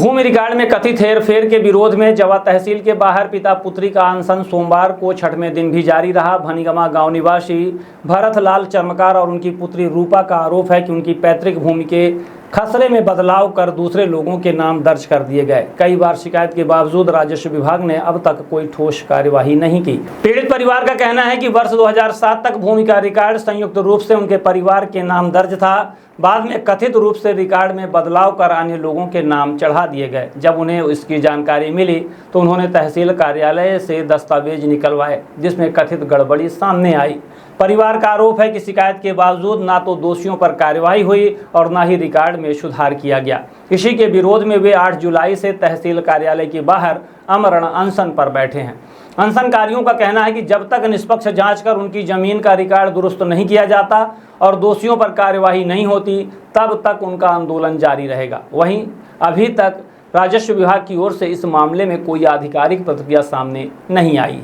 भूमि record में कथित हेरफेर के विरोध में जवा तहसील के बाहर पिता पुत्री का अनशन सोमवार को छठवें दिन भी जारी रहा। भनीगमा गांव निवासी भरत लाल चर्मकार और उनकी पुत्री रूपा का आरोप है कि उनकी पैतृक भूमि के खसरे में बदलाव कर दूसरे लोगों के नाम दर्ज कर दिए गए। कई बार शिकायत के बावजूद राजस्व विभाग ने अब तक कोई ठोस कार्यवाही नहीं की। पीड़ित परिवार का कहना है कि वर्ष 2007 तक भूमि का रिकॉर्ड संयुक्त रूप से उनके परिवार के नाम दर्ज था। बाद में कथित रूप से रिकॉर्ड में बदलाव कर अन्य लोगों के नाम चढ़ा दिए गए। जब उन्हें इसकी जानकारी मिली तो उन्होंने तहसील कार्यालय से दस्तावेज निकलवाए, जिसमें कथित गड़बड़ी सामने आई। परिवार का आरोप है कि शिकायत के बावजूद ना तो दोषियों पर कार्रवाई हुई और ना ही रिकॉर्ड में सुधार किया गया। इसी के विरोध में वे 8 जुलाई से तहसील कार्यालय के बाहर आमरण अनशन पर बैठे हैं। अनशनकारियों का कहना है कि जब तक निष्पक्ष जांच कर उनकी जमीन का रिकॉर्ड दुरुस्त नहीं किया जाता और दोषियों पर कार्यवाही नहीं होती, तब तक उनका आंदोलन जारी रहेगा। वहीं अभी तक राजस्व विभाग की ओर से इस मामले में कोई आधिकारिक प्रतिक्रिया सामने नहीं आई।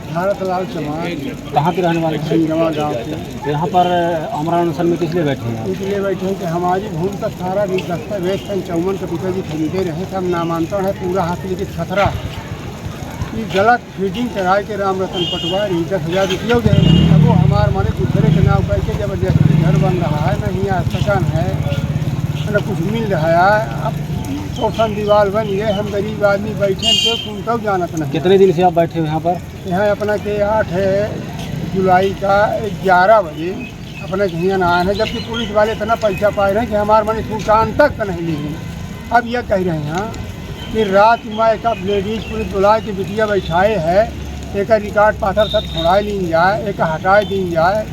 भरत लाल चमार कहाँ के रहने वाले हैं? भनीगमा गाँव के। यहाँ पर आमरण अनशन में किस लिए बैठे हैं? इसलिए बैठे हैं कि हमारी भूमि का सारा दस्तावेज 54 के पिताजी खरीदे रहे, सब नामांतरण है, पूरा हासिल की खतरा ये गलत फीडिंग कराए के राम रतन पटवारी 10,000 रुपये दे। अब वो हमारे माने दूसरे के नाम करके जबरदस्ती घर बन रहा है, न यहाँ सकन है न कुछ मिल रहा है। अब शोषण दीवार बन गए, हम गरीब आदमी बैठे तो सुन तब जानत नहीं। कितने दिन से आप बैठे हो यहाँ पर? यहाँ अपना के 8 जुलाई का 11 बजे अपने यहाँ आए हैं, जबकि पुलिस वाले इतना पैसा पाए रहे हैं कि हमारे मनी सुल्तान तक नहीं लिए। अब यह कह रहे हैं कि रात में एक लेडीज पुलिस बुला के बिटिया बैठाए है, एक रिकॉर्ड पाथर सब छोड़ा ली जाए, एक हटाए दी जाए।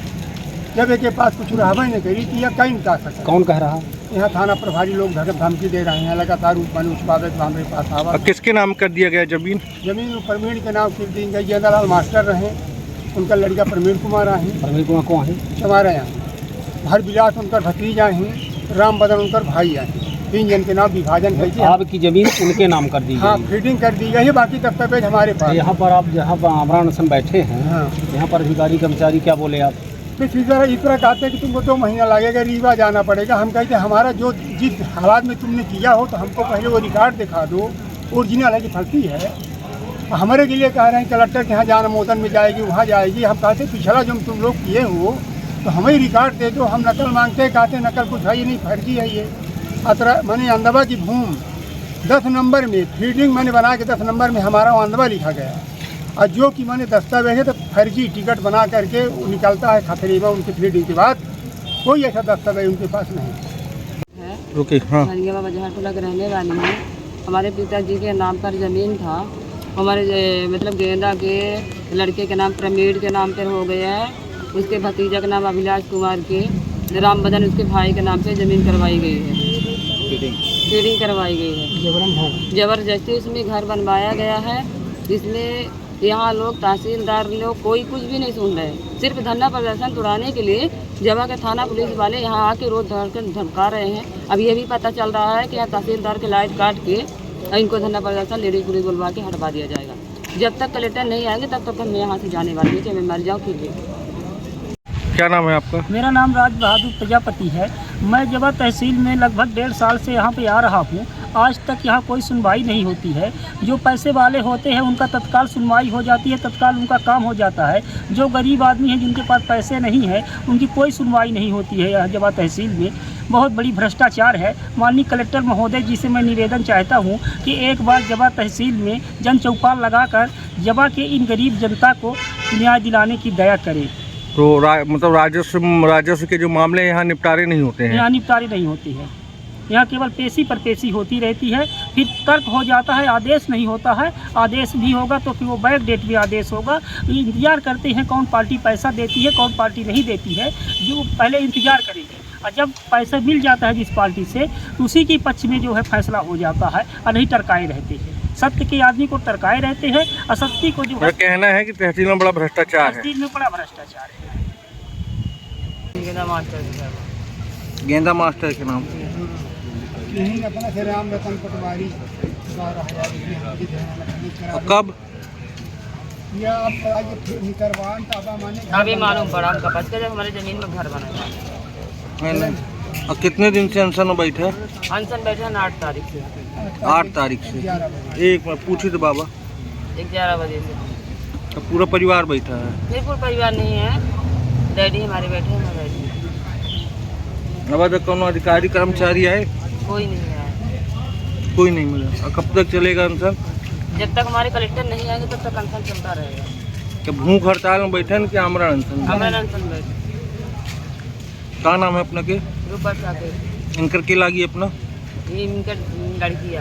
जब एक के पास कुछ रहबे नहीं करी तो यह कहीं नहीं कर सकता। कौन कह रहा? यहाँ थाना प्रभारी लोग धमकी दे रहे हैं, लगातार ऊपर हमारे पास आवा। किसके नाम कर दिया गया जमीन? जमीन प्रवीण के नाम कर दी गई। गेंदालाल मास्टर रहे, उनका लड़का प्रवीण कुमार है। प्रवीण कुमार कौन है? हमारे यहाँ हर विलास उनका भतीजा है, राम बदन उनका भाई है। 3 जन के नाम विभाजन है। आपकी जमीन उनके नाम कर दी गई? हाँ, फीडिंग कर दी गई है, बाकी दस्तावेज हमारे पास। यहाँ पर आप जहाँ पर आमरण अनशन बैठे हैं, हाँ, यहाँ पर अधिकारी कर्मचारी क्या बोले आप? इस तरह कहते हैं कि तुमको 2 महीना लगेगा, रीवा जाना पड़ेगा। हम कहते हैं हमारा जो जिस हालात में तुमने किया हो तो हमको पहले वो रिकॉर्ड दिखा दो, ओरिजिनल है कि फर्जी है। हमारे के लिए कह रहे हैं कलेक्टर के यहाँ जाना, मोदन में जाएगी, वहाँ जाएगी। हम कहते हैं पिछला जो तुम लोग किए हो तो हमें रिकॉर्ड दे दो। हम नकल मांगते हैं, कहते हैं नकल कुछ है ही नहीं, फर्जी है ये। मैंने अंदवा की भूमि 10 नंबर में फीडिंग मैंने बना के 10 नंबर में हमारा अंदवा लिखा गया, और जो कि मैंने दस्तावेज है तो फर्जी टिकट बना करके निकलता है खतरे में। उनकी फीडिंग के बाद कोई ऐसा दस्तावेज उनके पास नहीं है। ओके, हाँ। भनीगमा बाजार के रहने वाली हैं। हमारे पिताजी के नाम पर ज़मीन था, हमारे मतलब गेंदा के लड़के के नाम प्रमीण के नाम पर हो गया है, उसके भतीजा के नाम अभिलाष कुमार के, राम बदन उसके भाई के नाम पे ज़मीन करवाई गई है, फीडिंग करवाई गई है। जबरदस्ती उसमें घर बनवाया गया है, जिसमें यहाँ लोग तहसीलदार लोग कोई कुछ भी नहीं सुन रहे। सिर्फ धरना प्रदर्शन तोड़ाने के लिए जवा के थाना पुलिस वाले यहाँ आके रोज धमका रहे हैं। अब ये भी पता चल रहा है कि यहाँ तहसीलदार के लाइट काट के इनको धरना प्रदर्शन लेडीज पुलिस बुलवा के हटवा दिया जाएगा। जब तक कलेक्टर नहीं आएंगे तब तक मैं यहाँ से जाने वाली हूँ, चाहे मैं मर जाऊँ फिर भी। क्या नाम है आपका? मेरा नाम राज बहादुर प्रजापति है। मैं जवा तहसील में लगभग 1.5 साल से यहाँ पे आ रहा हूँ। आज तक यहाँ कोई सुनवाई नहीं होती है। जो पैसे वाले होते हैं उनका तत्काल सुनवाई हो जाती है, तत्काल उनका काम हो जाता है। जो गरीब आदमी हैं जिनके पास पैसे नहीं है उनकी कोई सुनवाई नहीं होती है। यहाँ जवा तहसील में बहुत बड़ी भ्रष्टाचार है। माननीय कलेक्टर महोदय जी से मैं निवेदन चाहता हूँ कि एक बार जवा तहसील में जन चौपाल लगाकर जवा के इन गरीब जनता को न्याय दिलाने की दया करें। तो मतलब राजस्व के जो मामले यहाँ निपटारे नहीं होते हैं? यहाँ निपटारे नहीं होती है। यहाँ केवल पेशी पर पेशी होती रहती है, फिर तर्क हो जाता है, आदेश नहीं होता है। आदेश भी होगा तो फिर वो बैक डेट में आदेश होगा। इंतजार करते हैं कौन पार्टी पैसा देती है, कौन पार्टी नहीं देती है, जो पहले इंतजार करेंगे। और जब पैसा मिल जाता है जिस पार्टी से, उसी के पक्ष में जो है फैसला हो जाता है, और नहीं टरकाए रहते हैं। सत्य के आदमी को टरकाए रहते हैं, असत्य को जो कहना है कि तहसील में बड़ा भ्रष्टाचार है। तहसील में बड़ा भ्रष्टाचार है। गेंदा मास्टर के नाम यही अपना से राम रतन पटवारी 12,000 रुपये। कब? या अब निकरवान ताबा माने अभी मालूम पड़ा हमका पच के, जब हमारे ज़मीन में घर बना। और कितने दिन से अनशन में बैठे? अनशन बैठे 8 तारीख से। 8 तारीख से 11 बजे। एक मिनट पूछी तो बाबा 11 बजे से। अब पूरा परिवार बैठा है। नहीं, पूरा परिवार नहीं है, डैडी हमारे बैठे हैं, मैं बैठी हूँ। अब तक कौन अधिकारी कर्मचारी आए? कोई नहीं है। कोई नहीं मिला। और कब तक चलेगा अनशन? जब तक हमारे कलेक्टर नहीं आएंगे तब तक अनशन चलता रहेगा। क्या भूख हड़ताल में बैठे हैं कि आमरण अनशन में? हमारे अनशन बैठे क्या नाम है अपना के? रूपा साके, इनकर के लागी अपना? ये इनका लड़की है।